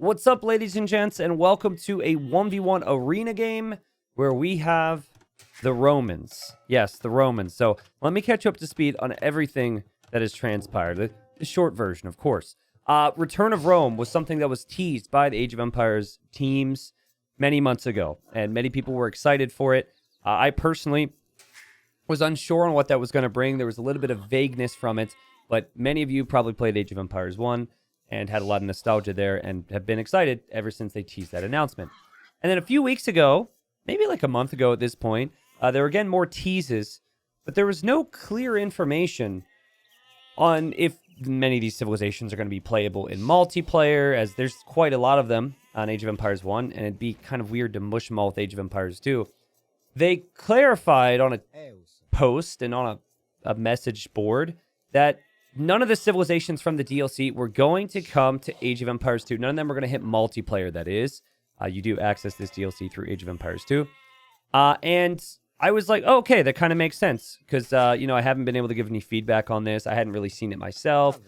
What's up, ladies and gents, and welcome to a 1v1 arena game where we have the Romans. Yes, the Romans. So let me catch you up to speed on everything that has transpired. The short version, of course. Return of Rome was something that was teased by the Age of Empires teams many months ago, and many people were excited for it. I personally was unsure on what that was going to bring. There was a little bit of vagueness from it, but many of you probably played Age of Empires 1 and had a lot of nostalgia there and have been excited ever since they teased that announcement. And then a few weeks ago, maybe like a month ago at this point, there were again more teases, but there was no clear information on if many of these civilizations are going to be playable in multiplayer, as there's quite a lot of them on Age of Empires 1, and it'd be kind of weird to mush them all with Age of Empires 2. They clarified on a post and on a message board that none of the civilizations from the DLC were going to come to Age of Empires 2. None of them are going to hit multiplayer, that is. You do access this DLC through Age of Empires 2. And I was like, oh, okay, that kind of makes sense. Because, I haven't been able to give any feedback on this. I hadn't really seen it myself.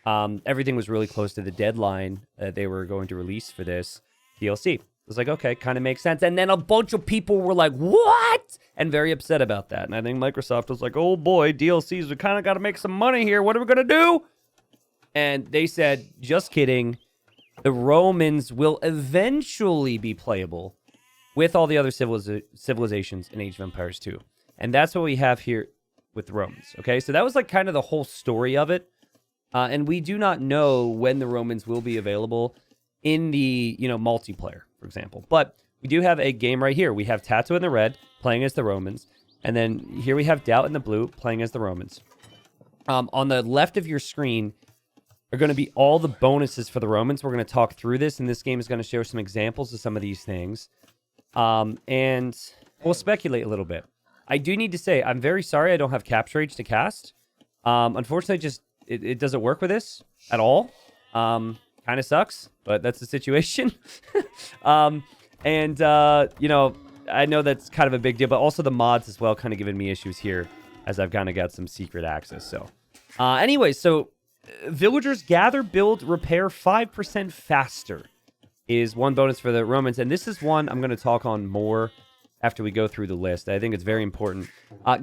Everything was really close to the deadline that they were going to release for this DLC. I was like, okay, kind of makes sense. And then a bunch of people were like, what? And very upset about that. And I think Microsoft was like, oh boy, DLCs, we kind of got to make some money here. What are we going to do? And they said, just kidding. The Romans will eventually be playable with all the other civilizations in Age of Empires 2. And that's what we have here with the Romans. Okay, so that was like kind of the whole story of it. And we do not know when the Romans will be available in the, multiplayer, for example. But we do have a game right here. We have Tattoo in the red playing as the Romans. And then here we have Doubt in the blue playing as the Romans. On the left of your screen are going to be all the bonuses for the Romans. We're going to talk through this, and this game is going to show some examples of some of these things. And we'll speculate a little bit. I do need to say, I'm very sorry I don't have Capture Age to cast. Unfortunately, just it doesn't work with this at all. Kind of sucks, but that's the situation. I know that's kind of a big deal, but also the mods as well kind of giving me issues here as I've kind of got some secret access. So anyway, so villagers gather, build, repair 5% faster is one bonus for the Romans. And this is one I'm going to talk on more after we go through the list. I think it's very important.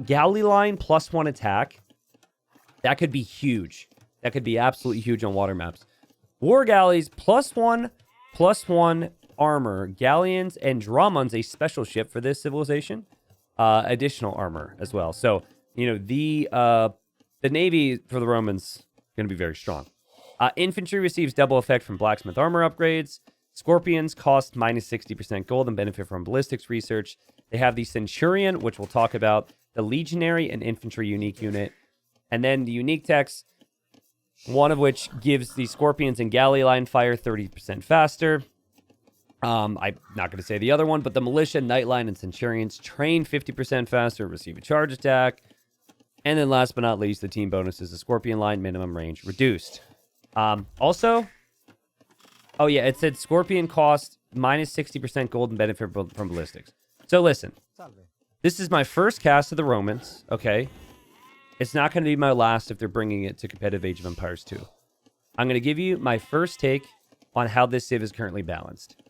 Galley line +1 attack. That could be huge. That could be absolutely huge on water maps. War galleys +1 armor. Galleons and Dramons, a special ship for this civilization. Additional armor as well. So, the navy for the Romans going to be very strong. Infantry receives double effect from blacksmith armor upgrades. Scorpions cost -60% gold and benefit from ballistics research. They have the Centurion, which we'll talk about. The Legionary and Infantry unique unit. And then the unique techs, one of which gives the Scorpions and Galley line fire 30% faster. I'm not going to say the other one, but the Militia, Nightline, and Centurions train 50% faster, receive a charge attack. And then last but not least, the team bonus is the Scorpion line, minimum range reduced. Also, oh yeah, it said Scorpion cost -60% gold and benefit from ballistics. So listen, this is my first cast of the Romans, okay? It's not going to be my last if they're bringing it to competitive Age of Empires 2. I'm going to give you my first take on how this civ is currently balanced.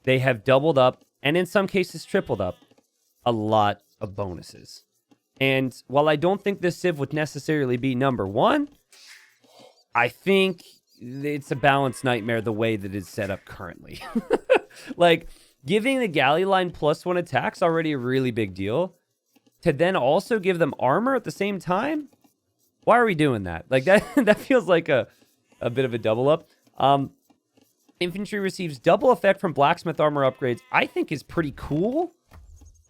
They have doubled up, and in some cases tripled up, a lot of bonuses. And while I don't think this civ would necessarily be number one, I think it's a balanced nightmare the way that it's set up currently. Like, giving the galley line +1 attack's already a really big deal. To then also give them armor at the same time? Why are we doing that? Like, that feels like a bit of a double up. Infantry receives double effect from blacksmith armor upgrades. I think is pretty cool.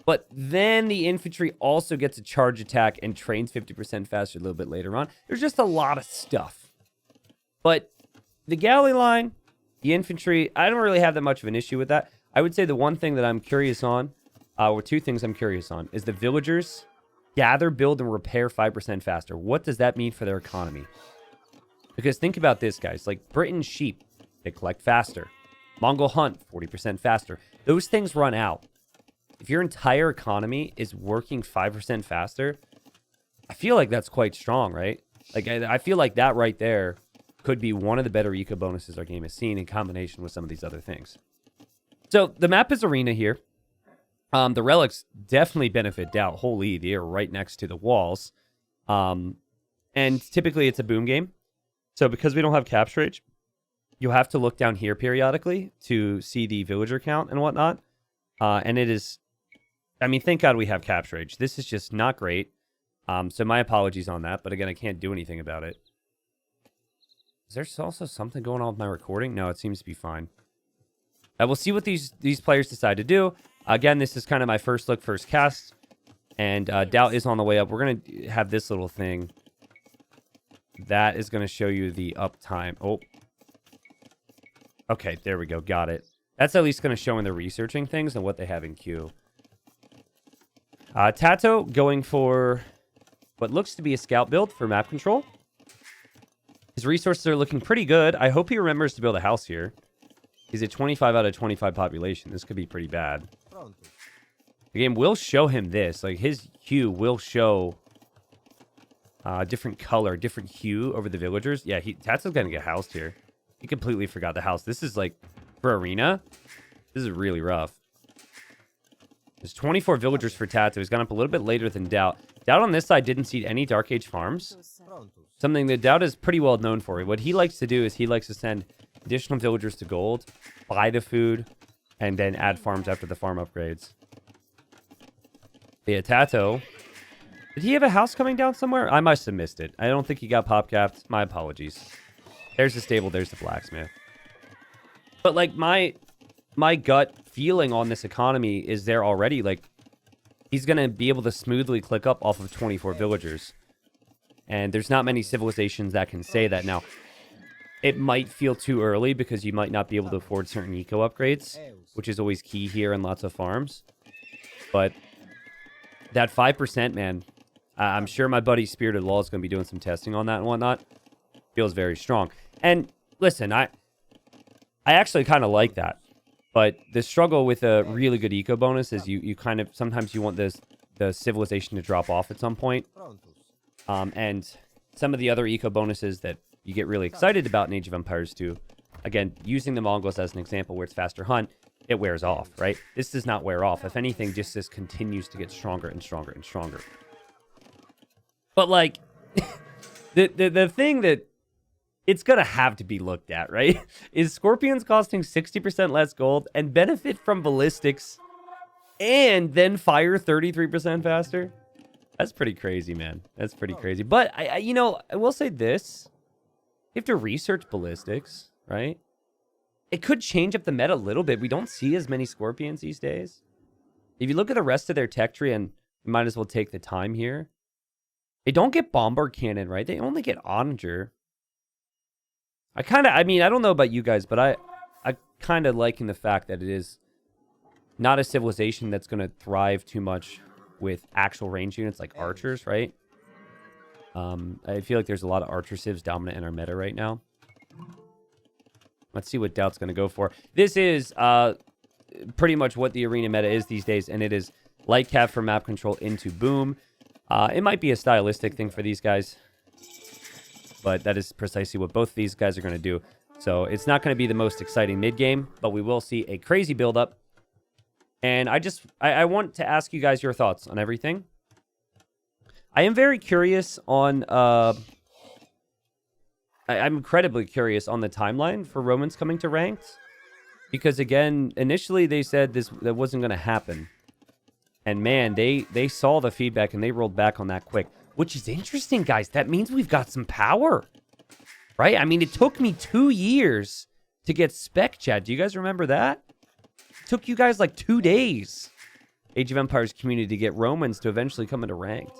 But then the infantry also gets a charge attack and trains 50% faster a little bit later on. There's just a lot of stuff. But the galley line, the infantry, I don't really have that much of an issue with that. I would say the one thing that I'm curious on, or two things I'm curious on, is the villagers gather, build, and repair 5% faster. What does that mean for their economy? Because think about this, guys. Like, Britain sheep, they collect faster. Mongol hunt, 40% faster. Those things run out. If your entire economy is working 5% faster, I feel like that's quite strong, right? Like, I feel like that right there could be one of the better eco bonuses our game has seen in combination with some of these other things. So the map is arena here. The relics definitely benefit Doubt. Holy, they are right next to the walls. And typically it's a boom game. So because we don't have capture age, you'll have to look down here periodically to see the villager count and whatnot. And it is, I mean, thank God we have capture age. This is just not great. So my apologies on that. But again, I can't do anything about it. Is there also something going on with my recording? No, it seems to be fine. We'll see what these players decide to do. Again, this is kind of my first look, first cast. And Doubt is on the way up. We're going to have this little thing. That is going to show you the uptime. Oh. Okay, there we go. Got it. That's at least going to show when they're researching things and what they have in queue. Tato going for what looks to be a scout build for map control. His resources are looking pretty good. I hope he remembers to build a house here. He's at 25 out of 25 population. This could be pretty bad. The game will show him this. Like, his hue will show different color, different hue over the villagers. Yeah, Tatsu's going to get housed here. He completely forgot the house. This is, like, for arena, this is really rough. There's 24 villagers for Tato. He's gone up a little bit later than Doubt. Doubt on this side didn't see any Dark Age farms. Something that Doubt is pretty well known for. What he likes to do is he likes to send additional villagers to gold, buy the food, and then add farms after the farm upgrades. Yeah, Tato. Did he have a house coming down somewhere? I must have missed it. I don't think he got pop capped. My apologies. There's the stable. There's the blacksmith. But, like, my gut feeling on this economy is there already. Like, he's going to be able to smoothly click up off of 24 villagers. And there's not many civilizations that can say that. Now, it might feel too early because you might not be able to afford certain eco upgrades, which is always key here in lots of farms. But that 5%, man, I'm sure my buddy Spirited Law is going to be doing some testing on that and whatnot. Feels very strong. And listen, I actually kind of like that. But the struggle with a really good eco bonus is you kind of, sometimes you want the civilization to drop off at some point. And some of the other eco bonuses that you get really excited about in Age of Empires 2, again, using the Mongols as an example where it's faster hunt, it wears off, right? This does not wear off. If anything, just this continues to get stronger and stronger and stronger. But, like, the thing that it's going to have to be looked at, right, is Scorpions costing 60% less gold and benefit from ballistics and then fire 33% faster. That's pretty crazy, man. That's pretty crazy. But, I will say this. You have to research ballistics, right? It could change up the meta a little bit. We don't see as many Scorpions these days. If you look at the rest of their tech tree, and you might as well take the time here. They don't get Bombard Cannon, right? They only get Onager. I don't know about you guys, but I kind of liking the fact that it is not a civilization that's going to thrive too much with actual range units like archers, right? I feel like there's a lot of archer civs dominant in our meta right now. Let's see what Doubt's going to go for. This is pretty much what the arena meta is these days, and it is light cap for map control into boom. It might be a stylistic thing for these guys, but that is precisely what both of these guys are going to do. So it's not going to be the most exciting mid-game, but we will see a crazy build-up. And I want to ask you guys your thoughts on everything. I am very curious on... I'm incredibly curious on the timeline for Romans coming to ranked. Because, again, initially they said that wasn't going to happen. And, man, they saw the feedback and they rolled back on that quick. Which is interesting, guys. That means we've got some power. Right? I mean, it took me 2 years to get Spec Chat. Do you guys remember that? It took you guys like 2 days. Age of Empires community to get Romans to eventually come into ranked.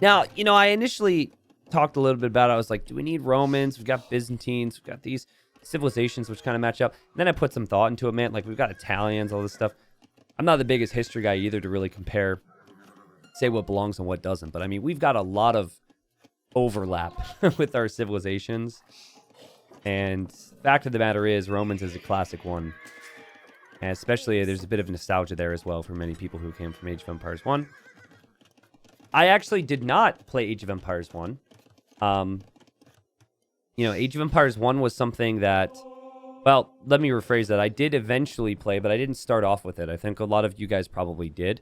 Now, I initially talked a little bit about it. I was like, do we need Romans? We've got Byzantines. We've got these civilizations which kind of match up. And then I put some thought into it, man. Like, we've got Italians, all this stuff. I'm not the biggest history guy either to really compare, say what belongs and what doesn't. But, I mean, we've got a lot of overlap with our civilizations. And fact of the matter is, Romans is a classic one. And especially, there's a bit of nostalgia there as well for many people who came from Age of Empires 1. I actually did not play Age of Empires 1. Age of Empires 1 was something that, well, let me rephrase that. I did eventually play, but I didn't start off with it. I think a lot of you guys probably did.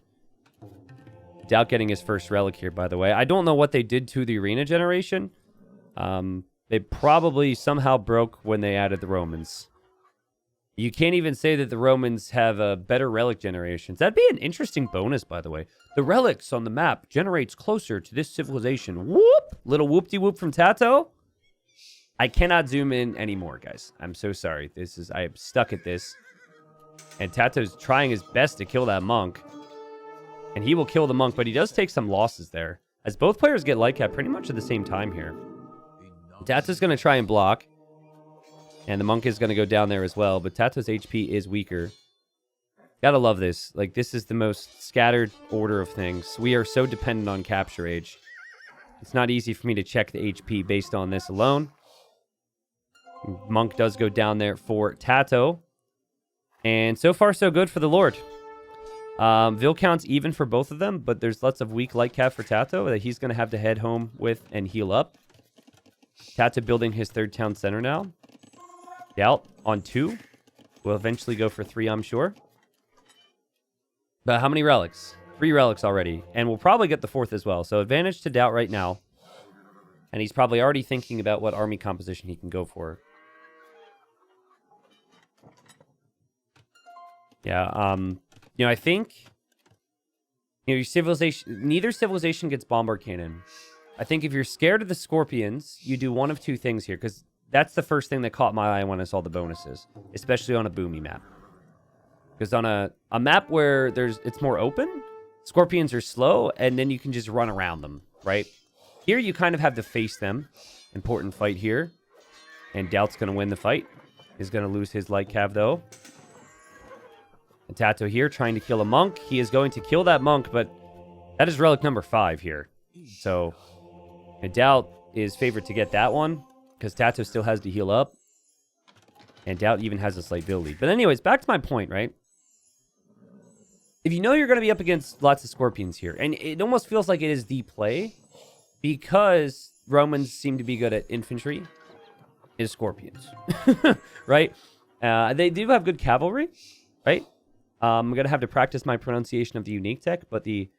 Doubt getting his first relic here, by the way. I don't know what they did to the arena generation. They probably somehow broke when they added the Romans. You can't even say that the Romans have a better relic generations. That'd be an interesting bonus, by the way. The relics on the map generates closer to this civilization. Whoop! Little whoop-de-whoop from Tato. I cannot zoom in anymore, guys. I'm so sorry. I am stuck at this. And Tato's trying his best to kill that monk. And he will kill the monk, but he does take some losses there. As both players get light cap pretty much at the same time here. Tato's going to try and block. And the monk is going to go down there as well. But Tato's HP is weaker. Gotta love this. Like, this is the most scattered order of things. We are so dependent on capture age. It's not easy for me to check the HP based on this alone. Monk does go down there for Tato. And so far, so good for the Lord. Vil count's even for both of them, but there's lots of weak light cap for Tato that he's going to have to head home with and heal up. Tato building his third town center now. Doubt on 2. We'll eventually go for 3, I'm sure. But how many relics? 3 relics already. And we'll probably get the 4th as well. So advantage to Doubt right now. And he's probably already thinking about what army composition he can go for. Yeah, I think, your civilization, neither civilization gets bombard cannon. I think if you're scared of the scorpions, you do one of 2 things here, because that's the first thing that caught my eye when I saw the bonuses, especially on a boomy map. Because on a map where it's more open, scorpions are slow, and then you can just run around them, right? Here you kind of have to face them. Important fight here. And Doubt's going to win the fight. He's going to lose his light cav, though. And Tato here trying to kill a monk. He is going to kill that monk, but that is relic number 5 here. So, Doubt is favored to get that one, because Tato still has to heal up. And Doubt even has a slight build lead. But anyways, back to my point, right? If you know you're going to be up against lots of scorpions here, and it almost feels like it is the play, because Romans seem to be good at infantry, is scorpions, right? They do have good cavalry, right? I'm going to have to practice my pronunciation of the unique tech, but the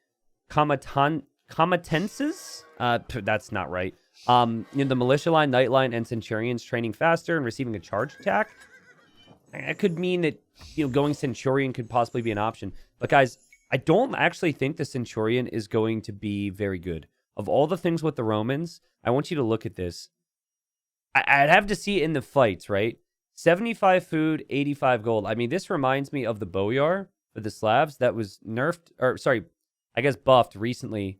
comitatenses, that's not right. The militia line, knight line, and centurions training faster and receiving a charge attack. That could mean that, going centurion could possibly be an option. But guys, I don't actually think the centurion is going to be very good. Of all the things with the Romans, I want you to look at this. I'd have to see it in the fights, right? 75 food, 85 gold. I mean, this reminds me of the Boyar for the Slavs that was nerfed, or sorry, I guess buffed recently.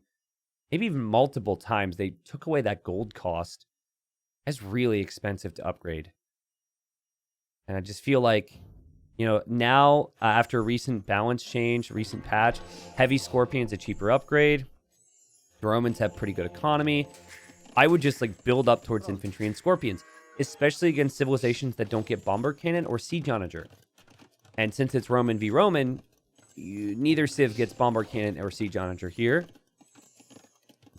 Maybe even multiple times. They took away that gold cost. That's really expensive to upgrade. And I just feel like, now after a recent balance change, recent patch, heavy scorpion's a cheaper upgrade. The Romans have pretty good economy. I would just build up towards infantry and scorpions, especially against civilizations that don't get bombard cannon or siege onager. And since it's Roman v Roman, neither civ gets bombard cannon or siege onager here.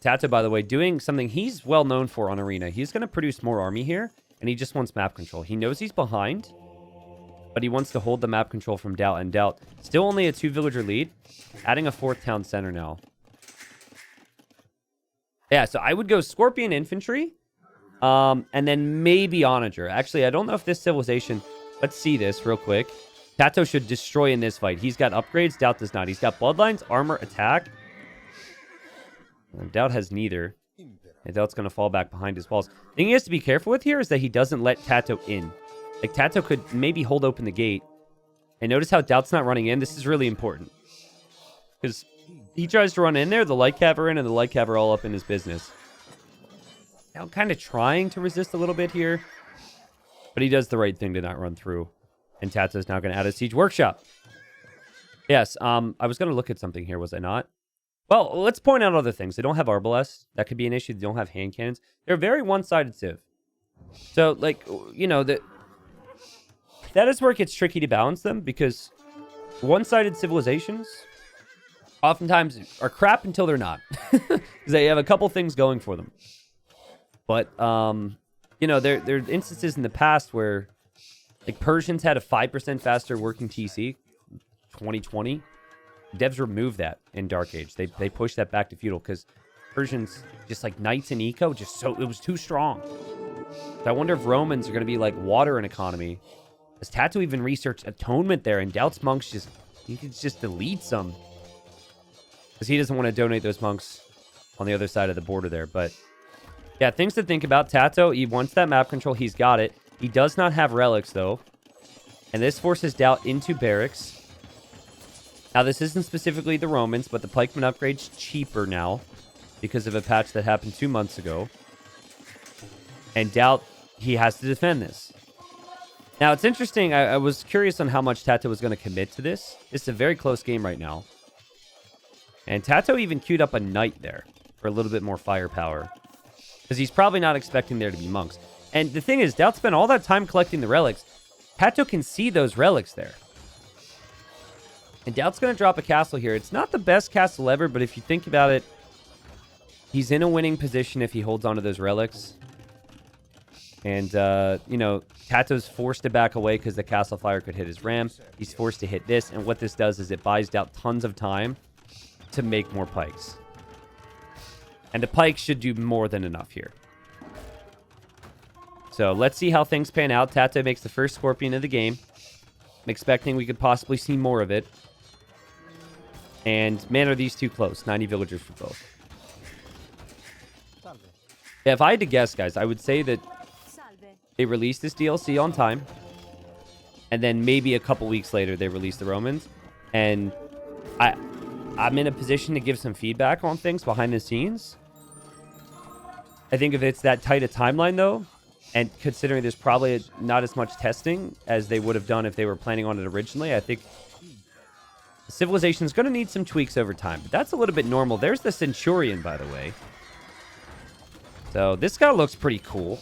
Tato, by the way, doing something he's well known for on Arena. He's going to produce more army here, and he just wants map control. He knows he's behind, but he wants to hold the map control from Doubt. And Doubt, still only a 2-villager lead, adding a 4th town center now. Yeah, so I would go Scorpion Infantry, and then maybe Onager. Actually, I don't know if this civilization... Let's see this real quick. Tato should destroy in this fight. He's got upgrades. Doubt does not. He's got bloodlines, armor, attack. And Doubt has neither. And Doubt's going to fall back behind his walls. The thing he has to be careful with here is that he doesn't let Tato in. Tato could maybe hold open the gate. And notice how Doubt's not running in. This is really important. Because he tries to run in there, the light cav are in, and the light cav are all up in his business. Now kind of trying to resist a little bit here. But he does the right thing to not run through. And Tato's now going to add a siege workshop. Yes, I was going to look at something here, was I not? Well, let's point out other things. They don't have Arbalest. That could be an issue. They don't have hand cannons. They're very one-sided civ. So, that is where it gets tricky to balance them, because one-sided civilizations oftentimes are crap until they're not. Because they have a couple things going for them. But you know, there are instances in the past where, like, Persians had a 5% faster working TC, 2020. Devs removed that in Dark Age. They pushed that back to Feudal because Persians, just like Knights and Eco, it was too strong. So I wonder if Romans are going to be like water in economy. Has Tato even researched Atonement there? And Doubts monks he could just delete some. Because he doesn't want to donate those monks on the other side of the border there. But yeah, things to think about. Tato, he wants that map control. He's got it. He does not have relics, though. And this forces Doubt into barracks. Now, this isn't specifically the Romans, but the pikeman upgrade's cheaper now because of a patch that happened 2 months ago. And Doubt, he has to defend this. Now, it's interesting. I was curious on how much Tato was going to commit to this. It's a very close game right now. And Tato even queued up a knight there for a little bit more firepower. Because he's probably not expecting there to be monks. And the thing is, Doubt spent all that time collecting the relics. Tato can see those relics there. And Doubt's going to drop a castle here. It's not the best castle ever, but if you think about it, he's in a winning position if he holds on to those relics. And, you know, Tato's forced to back away because the castle fire could hit his ram. He's forced to hit this. And what this does is it buys Doubt tons of time to make more pikes. And the pikes should do more than enough here. So let's see how things pan out. Tato makes the first Scorpion of the game. I'm expecting we could possibly see more of it. And man, are these two close. 90 villagers for both. Yeah, if I had to guess, guys, I would say that they released this DLC on time. And then maybe a couple weeks later, they released the Romans. And I'm in a position to give some feedback on things behind the scenes. I think if it's that tight a timeline, though, and considering there's probably not as much testing as they would have done if they were planning on it originally, I think Civilization is going to need some tweaks over time. But that's a little bit normal. There's the Centurion, by the way. So this guy looks pretty cool.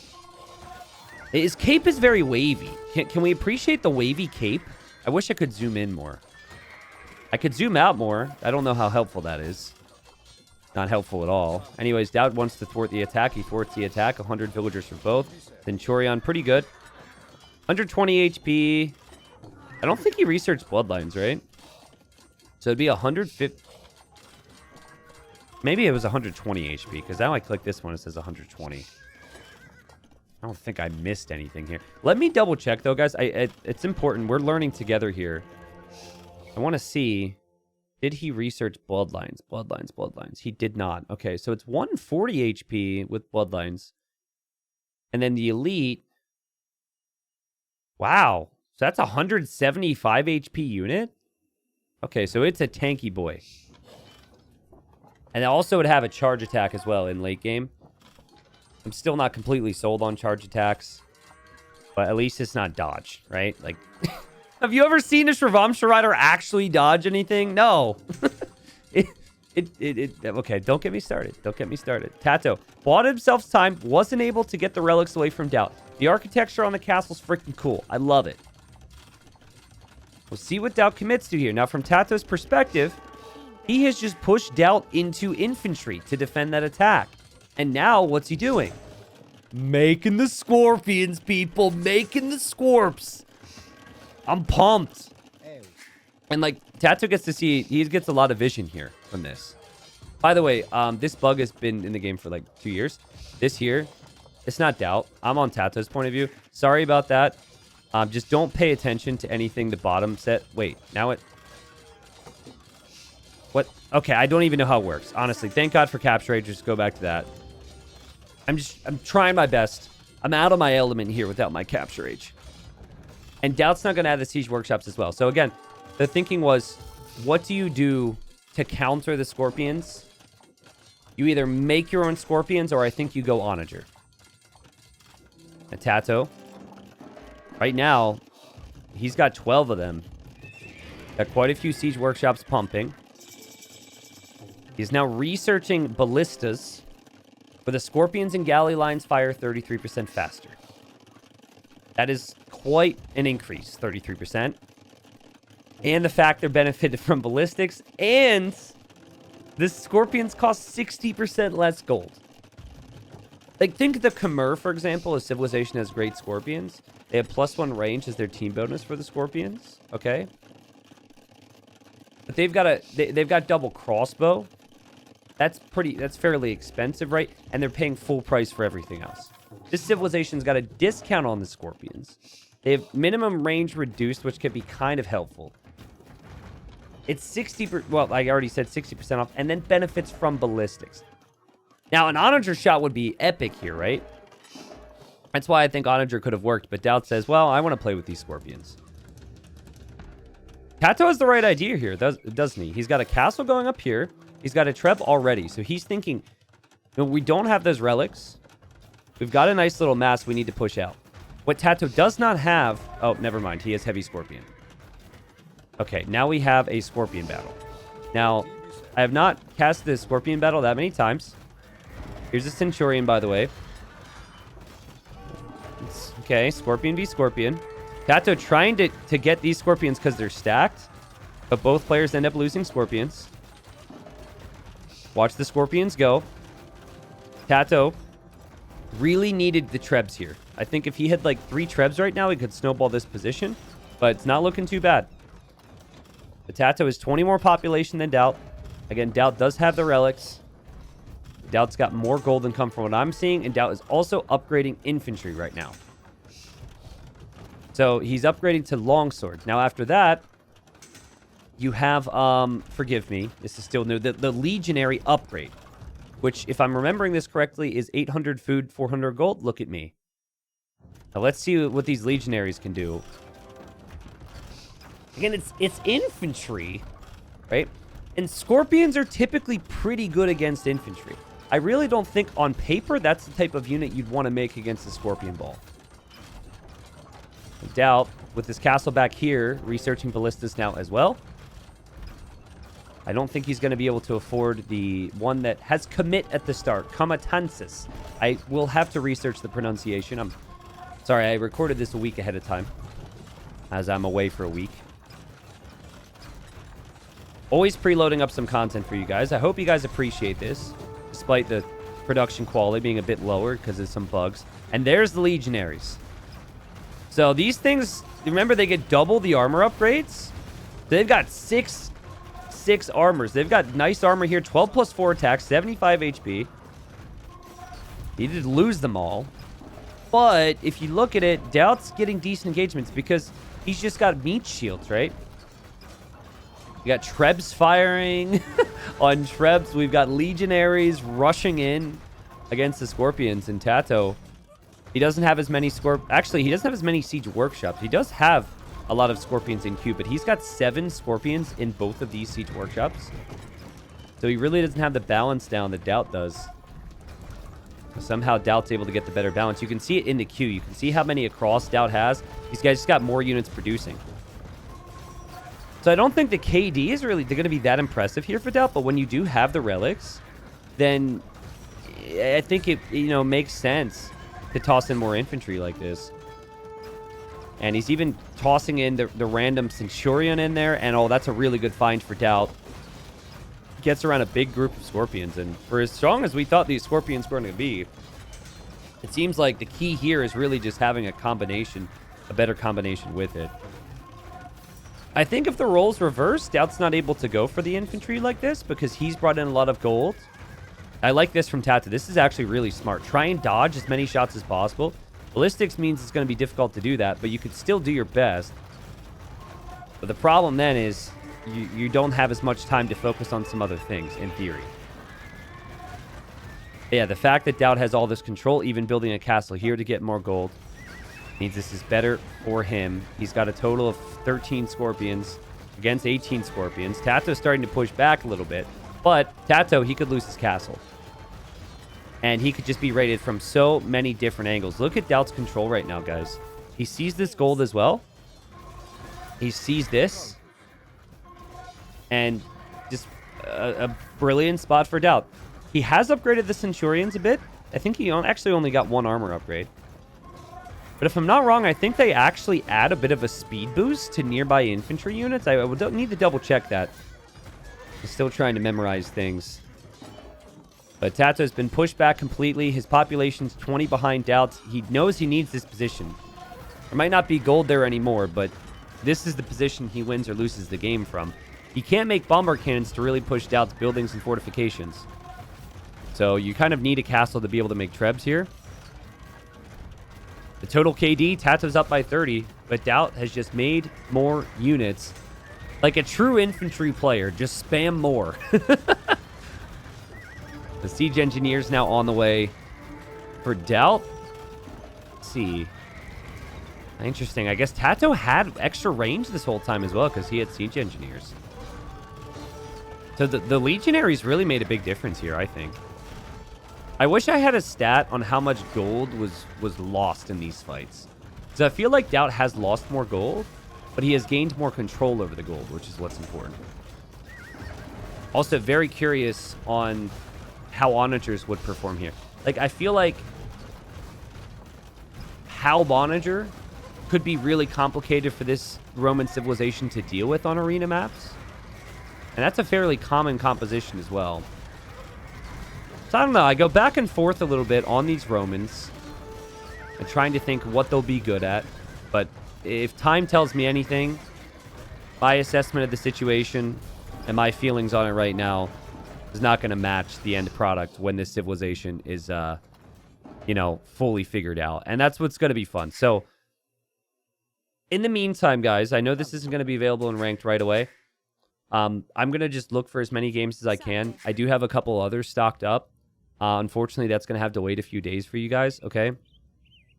His cape is very wavy. Can we appreciate the wavy cape? I wish I could zoom in more. I could zoom out more. I don't know how helpful that is. Not helpful at all. Anyways, Doubt wants to thwart the attack. He thwarts the attack. 100 villagers for both. Centurion, pretty good. 120 HP. I don't think he researched Bloodlines, right? So it'd be 150. Maybe it was 120 HP, because now I click this one, it says 120. I don't think I missed anything here. Let me double check, though, guys. It's important. We're learning together here. I want to see, did he research Bloodlines? Bloodlines. He did not. Okay, so it's 140 HP with Bloodlines. And then the Elite. Wow. So that's a 175 HP unit? Okay, so it's a tanky boy. And it also would have a charge attack as well in late game. I'm still not completely sold on charge attacks. But at least it's not dodge, right? Like, have you ever seen a Shravamsha Rider actually dodge anything? No. Okay, don't get me started. Tato bought himself time, wasn't able to get the relics away from Doubt. The architecture on the castle's freaking cool. I love it. We'll see what Doubt commits to here. Now, from Tato's perspective, he has just pushed Doubt into infantry to defend that attack. And now, what's he doing? Making the Scorpions, people. Making the Scorps. I'm pumped. And, like, Tato gets to see, he gets a lot of vision here from this. By the way, this bug has been in the game for, like, 2 years. This here, it's not Doubt. I'm on Tato's point of view. Sorry about that. Just don't pay attention to anything the bottom set. Wait, now it... What? Okay, I don't even know how it works. Honestly, thank God for Capture Rage. Just go back to that. I'm trying my best. I'm out of my element here without my Capture Rage. And Doubt's not going to have the Siege Workshops as well. So again, the thinking was, what do you do to counter the Scorpions? You either make your own Scorpions, or I think you go Onager. And Tato, right now, he's got 12 of them. Got quite a few Siege Workshops pumping. He's now researching ballistas, where the Scorpions and Galley lines fire 33% faster. That is quite an increase, 33%. And the fact they're benefited from ballistics, and the Scorpions cost 60% less gold. Like, think the Khmer, for example. A civilization has great scorpions. They have +1 range as their team bonus for the scorpions. Okay. But they've got double crossbow. That's fairly expensive, right? And they're paying full price for everything else. This civilization's got a discount on the scorpions. They have minimum range reduced, which can be kind of helpful. It's 60%, well, I already said 60% off, and then benefits from ballistics. Now, an Onager shot would be epic here, right? That's why I think Onager could have worked, but Doubt says, well, I want to play with these scorpions. Kato has the right idea here, doesn't he? He's got a castle going up here. He's got a Treb already, so he's thinking, we don't have those relics. We've got a nice little mass we need to push out. What Tato does not have... Oh, never mind. He has Heavy Scorpion. Okay, now we have a Scorpion battle. Now, I have not cast this Scorpion battle that many times. Here's a Centurion, by the way. Okay, Scorpion v Scorpion. Tato trying to get these Scorpions because they're stacked. But both players end up losing Scorpions. Watch the Scorpions go. Tato really needed the Trebs here. I think if he had like 3 Trebs right now, he could snowball this position. But it's not looking too bad. The Tato is 20 more population than Doubt. Again, Doubt does have the relics. Doubt's got more gold than come from what I'm seeing. And Doubt is also upgrading infantry right now. So he's upgrading to longsword. Now after that, you have, forgive me, this is still new, the legionary upgrade. Which, if I'm remembering this correctly, is 800 food, 400 gold. Look at me. Now let's see what these legionaries can do. Again, it's infantry, right? And scorpions are typically pretty good against infantry. I really don't think on paper that's the type of unit you'd want to make against a scorpion ball. Doubt, with this castle back here, researching ballistas now as well. I don't think he's going to be able to afford the one that has commit at the start. Comatansis. I will have to research the pronunciation. I'm sorry, I recorded this a week ahead of time, as I'm away for a week. Always preloading up some content for you guys. I hope you guys appreciate this, despite the production quality being a bit lower because of some bugs. And there's the legionaries. So these things, remember, they get double the armor upgrades. They've got six armors. They've got nice armor here. 12 plus 4 attacks, 75 HP. He did lose them all. But if you look at it, Doubt's getting decent engagements because he's just got meat shields, right? We got Trebs firing on Trebs. We've got legionaries rushing in against the Scorpions. And Tato, he doesn't have as many Actually, he doesn't have as many siege workshops. He does have a lot of Scorpions in queue, but he's got 7 Scorpions in both of these siege workshops. So he really doesn't have the balance down that Doubt does. Somehow Doubt's able to get the better balance. You can see it in the queue. You can see how many across Doubt has. These guys just got more units producing. So I don't think the KD is really going to be that impressive here for Doubt, but when you do have the relics, then I think it makes sense to toss in more infantry like this. And he's even tossing in the random Centurion in there. And, oh, that's a really good find for Doubt. Gets around a big group of Scorpions. And for as strong as we thought these Scorpions were going to be, it seems like the key here is really just having a better combination with it. I think if the roles reverse, Doubt's not able to go for the infantry like this because he's brought in a lot of gold. I like this from Tata. This is actually really smart. Try and dodge as many shots as possible. Ballistics means it's going to be difficult to do that, but you could still do your best. But the problem then is you don't have as much time to focus on some other things, in theory. Yeah, the fact that Doubt has all this control, even building a castle here to get more gold, means this is better for him. He's got a total of 13 Scorpions against 18 Scorpions. Tato's starting to push back a little bit, but Tato, he could lose his castle. And he could just be raided from so many different angles. Look at Doubt's control right now, guys. He sees this gold as well. He sees this. And just a brilliant spot for Doubt. He has upgraded the Centurions a bit. I think he actually only got 1 armor upgrade. But if I'm not wrong, I think they actually add a bit of a speed boost to nearby infantry units. I would need to double check that. I'm still trying to memorize things. But Tato's been pushed back completely. His population's 20 behind Doubt. He knows he needs this position. There might not be gold there anymore, but this is the position he wins or loses the game from. He can't make bomber cannons to really push Doubt's buildings and fortifications. So you kind of need a castle to be able to make trebs here. The total KD, Tato's up by 30, but Doubt has just made more units. Like a true infantry player, just spam more. The siege engineer's now on the way for Doubt. Let's see. Interesting. I guess Tato had extra range this whole time as well because he had siege engineers. So the legionaries really made a big difference here, I think. I wish I had a stat on how much gold was lost in these fights. Because I feel like Doubt has lost more gold, but he has gained more control over the gold, which is what's important. Also, very curious on how onagers would perform here. Like, I feel like how onager could be really complicated for this Roman civilization to deal with on arena maps. And that's a fairly common composition as well. So I don't know. I go back and forth a little bit on these Romans. I'm trying to think what they'll be good at. But if time tells me anything, my assessment of the situation and my feelings on it right now is not going to match the end product when this civilization is, you know, fully figured out. And that's what's going to be fun. So in the meantime, guys, I know this isn't going to be available in ranked right away. I'm going to just look for as many games as I can. I do have a couple others stocked up. Unfortunately, that's going to have to wait a few days for you guys, okay?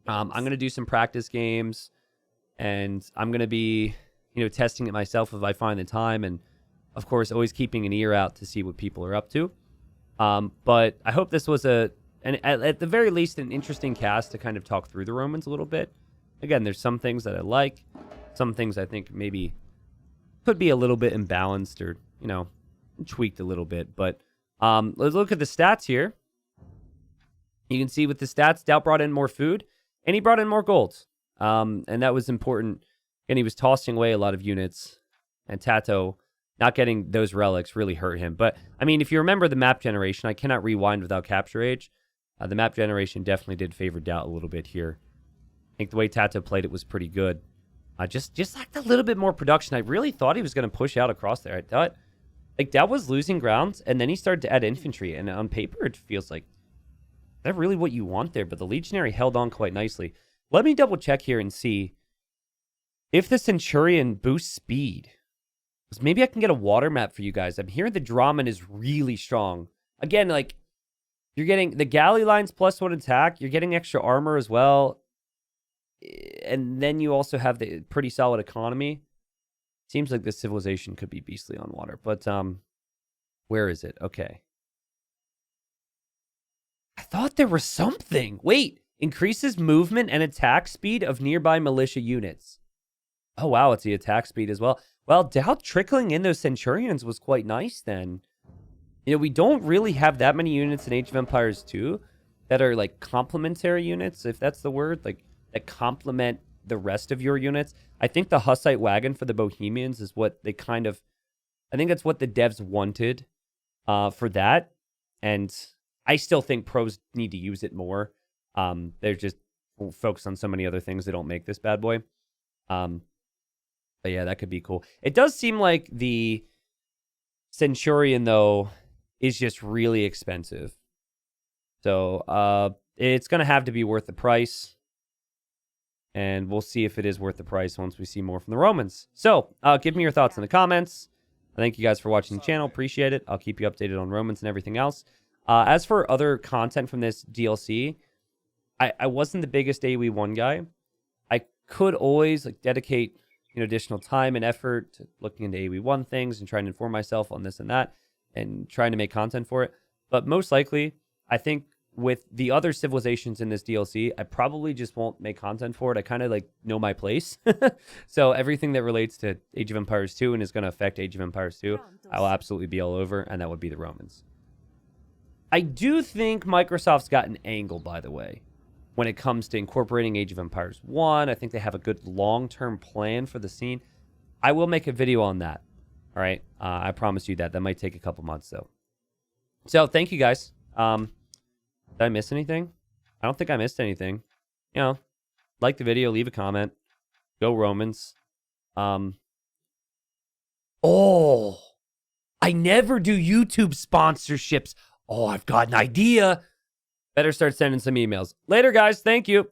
I'm going to do some practice games, and I'm going to be, you know, testing it myself if I find the time, and, of course, always keeping an ear out to see what people are up to. But I hope this was at the very least, an interesting cast to kind of talk through the Romans a little bit. Again, there's some things that I like, some things I think maybe could be a little bit imbalanced or, you know, tweaked a little bit. But let's look at the stats here. You can see with the stats, Doubt brought in more food, and he brought in more gold. And that was important. And he was tossing away a lot of units, and Tato not getting those relics really hurt him. But, I mean, if you remember the map generation, I cannot rewind without capture age. The map generation definitely did favor Doubt a little bit here. I think the way Tato played it was pretty good. Just lacked a little bit more production. I really thought he was going to push out across there. I thought, like, Doubt was losing ground, and then he started to add infantry. And on paper, it feels like, is that really what you want there? But the Legionary held on quite nicely. Let me double check here and see if the Centurion boosts speed. Because maybe I can get a water map for you guys. I'm hearing the Draman is really strong. Again, like, you're getting the galley lines +1 attack. You're getting extra armor as well. And then you also have the pretty solid economy. Seems like this civilization could be beastly on water. But where is it? Okay. I thought there was something. Wait. Increases movement and attack speed of nearby militia units. Oh, wow. It's the attack speed as well. Well, Doubt trickling in those Centurions was quite nice then. You know, we don't really have that many units in Age of Empires 2 that are, like, complementary units, if that's the word. Like, that complement the rest of your units. I think the Hussite wagon for the Bohemians is what they kind of... I think that's what the devs wanted for that. And I still think pros need to use it more. They're just focused on so many other things that don't make this bad boy. But yeah, that could be cool. It does seem like the Centurion, though, is just really expensive. So it's going to have to be worth the price. And we'll see if it is worth the price once we see more from the Romans. So give me your thoughts in the comments. I thank you guys for watching the channel. Appreciate it. I'll keep you updated on Romans and everything else. As for other content from this DLC, I wasn't the biggest AoE1 guy. I could always dedicate additional time and effort to looking into AoE1 things and trying to inform myself on this and that and trying to make content for it. But most likely, I think with the other civilizations in this DLC, I probably just won't make content for it. I kind of know my place. So everything that relates to Age of Empires 2 and is going to affect Age of Empires 2, I will absolutely be all over, and that would be the Romans. I do think Microsoft's got an angle, by the way, when it comes to incorporating Age of Empires 1. I think they have a good long-term plan for the scene. I will make a video on that. All right? I promise you that. That might take a couple months, though. So thank you, guys. Did I miss anything? I don't think I missed anything. You know, like the video, leave a comment. Go Romans. Oh, I never do YouTube sponsorships. Oh, I've got an idea. Better start sending some emails. Later, guys. Thank you.